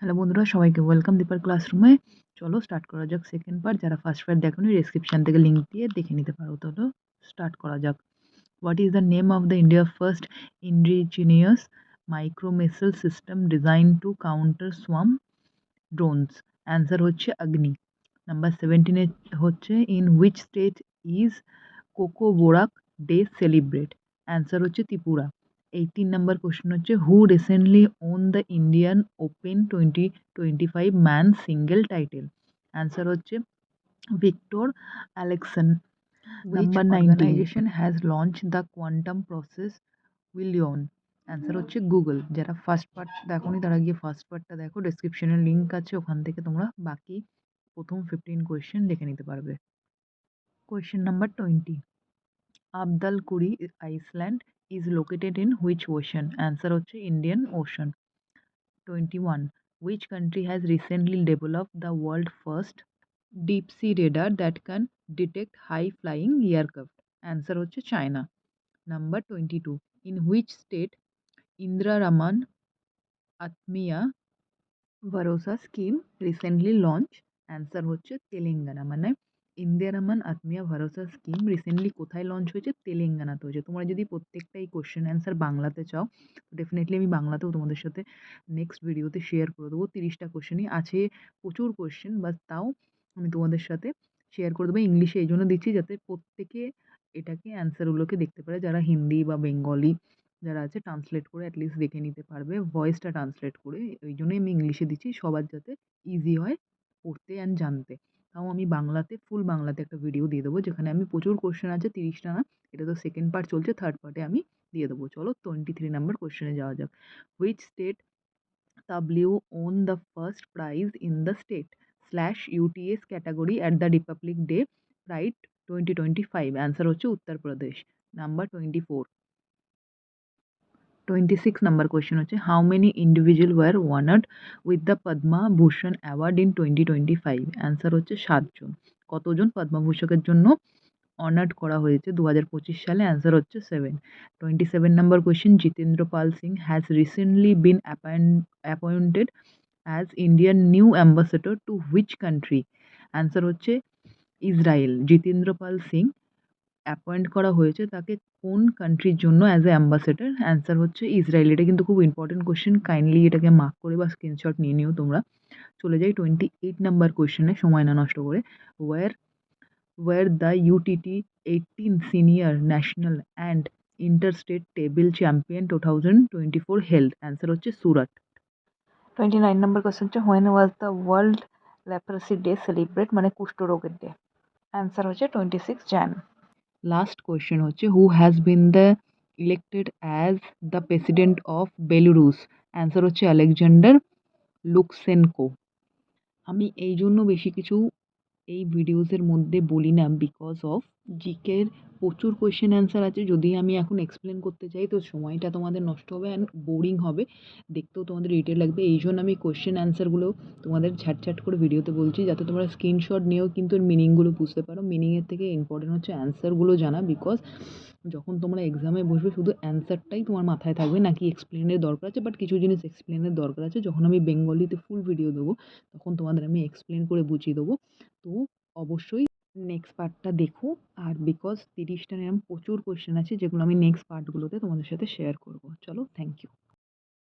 Hello বন্ধুরা, সবাইকে welcome দীপার ক্লাসরুমে। চলো স্টার্ট করা যাক সেকেন্ড পার্ট। যারা ফার্স্ট পার্ট দেখোনি ডেসক্রিপশন থেকে লিঙ্ক দিয়ে দেখে নিতে পারো। চলো স্টার্ট করা যাক। What is the name of the India first indigenous micro missile system design to counter swarm drones? Answer হচ্ছে অগ্নি। নাম্বার 17 হচ্ছে in which state is Kokborok day celebrate? Answer হচ্ছে ত্রিপুরা। 18 নাম্বার কোশ্চেন হচ্ছে who recently won the Indian open 2025 man single title? Answer হচ্ছে Victor অ্যালেক্সন। Number 19 has launch the quantum process Willow? Answer হচ্ছে Google. যারা first part দেখোনি তারা গিয়ে first পার্টটা দেখো, ডেসক্রিপশনে লিঙ্ক আছে, ওখান থেকে তোমরা বাকি প্রথম 15 কোয়েশ্চেন দেখে নিতে পারবে। Question number 20, Abd al Kuri island is located in which ocean? Answer হচ্ছে Indian Ocean. 21, which country has recently developed the world first deep sea radar that can detect high flying aircraft? Answer হচ্ছে China. Number 22, in which state Indira Raman Atmiya Bharosa scheme recently launch? Answer হচ্ছে তেলেঙ্গানা। মানে ইন্দিরা রহমান আত্মীয়া ভরসা scheme recently কোথায় launch হয়েছে? তেলেঙ্গানাতে হয়েছে। তোমরা যদি প্রত্যেকটা এই কোশ্চেন অ্যান্সার বাংলাতে চাও তো ডেফিনেটলি আমি বাংলাতেও তোমাদের সাথে নেক্সট ভিডিওতে শেয়ার করে দেবো। 30টা কোশ্চেনই আছে, প্রচুর কোশ্চেন, বাট তাও আমি তোমাদের সাথে শেয়ার করে দেবো ইংলিশে। এই জন্য দিচ্ছি যাতে প্রত্যেকে এটাকে অ্যান্সারগুলোকে দেখতে পারে, যারা হিন্দি বা বেঙ্গলি যারা আছে ট্রান্সলেট করে অ্যাটলিস্ট দেখে নিতে পারবে, ভয়েসটা ট্রান্সলেট করে। ওই জন্যই আমি ইংলিশে দিচ্ছি, সবার যাতে ইজি হয় পড়তে অ্যান্ড জানতে। তাও আমি বাংলাতে, ফুল বাংলাতে একটা ভিডিও দিয়ে দেবো যেখানে আমি প্রচুর কোশ্চেন আছে, 30টা না। এটা তো সেকেন্ড পার্ট চলছে, থার্ড পার্টে আমি দিয়ে দেবো। চলো 23 নাম্বার কোশ্চেনে যাওয়া যাক। Which state tableau won the first prize in the state slash UTs category at the Republic Day parade 2025? Answer হচ্ছে উত্তরপ্রদেশ। নাম্বার 24, 26 নাম্বার কোয়েশ্চেন হচ্ছে how many individual were honoured with the Padma Bhushan award in 2025? Answer হচ্ছে 7 জন। কতজন পদ্মভূষণের জন্য honoured করা হয়েছে 2025 সালে? Answer হচ্ছে 7। 27 number question Jitendra Pal Singh has recently been appointed as Indian new ambassador to which country? Answer হচ্ছে ইসরায়েল। জিতেন্দ্র পাল সিং অ্যাপয়েন্ট করা হয়েছে তাকে কোন কান্ট্রির জন্য অ্যাজ এ অ্যাম্বাসেডর? অ্যান্সার হচ্ছে ইসরায়েল। এটা কিন্তু খুব ইম্পর্টেন্ট কোয়েশ্চেন, কাইন্ডলি এটাকে মার্ক করে বা স্ক্রিনশট নিয়ে নিও তোমরা। চলে যাই 28 নাম্বার কোয়েশ্চেনে, সময় না নষ্ট করে। Where was the UTT 18 senior national and interstate table champion 2024 held? Answer হচ্ছে সুরাট। 29 নাম্বার কোয়েশ্চেন হচ্ছে when was the world leprosy day celebrate? মানে কুষ্ঠরোগের ডে? অ্যান্সার হচ্ছে 26 jan। লাস্ট কোয়েশ্চেন হচ্ছে who has been the elected as the president of Belarus? Answer হচ্ছে Alexander Lukashenko. আমি এই জন্য বেশি কিছু এই ভিডিওসের মধ্যে বলি না, বিকজ অফ জিকের প্রচুর কোয়েশ্চেন অ্যান্সার আছে। যদি আমি এখন এক্সপ্লেন করতে চাই তো সময়টা তোমাদের নষ্ট হবে অ্যান্ড বোরিং হবে, দেখতেও তোমাদের ইরিটেট লাগবে। এই জন্য আমি কোয়েশ্চেন অ্যান্সারগুলো তোমাদের ছ্যাট করে ভিডিওতে বলছি, যাতে তোমরা স্ক্রিনশট নিয়েও কিন্তু এর মিনিংগুলো বুঝতে পারো। মিনিংয়ের থেকে ইম্পর্টেন্ট হচ্ছে অ্যান্সারগুলো জানা, বিকজ যখন তোমরা এক্সামে বসবে শুধু অ্যান্সারটাই তোমার মাথায় থাকবে, নাকি এক্সপ্লেনের দরকার আছে। বাট কিছু জিনিস এক্সপ্লেনের দরকার আছে, যখন আমি বেঙ্গলিতে ফুল ভিডিও দেবো তখন তোমাদের আমি এক্সপ্লেন করে বুঝিয়ে দেবো। তো অবশ্যই নেক্সট পার্টটা দেখো। আর বিকজ 30টা এরকম প্রচুর কোয়েশ্চেন আছে যেগুলো আমি নেক্সট পার্টগুলোতে তোমাদের সাথে শেয়ার করবো। চলো, থ্যাংক ইউ।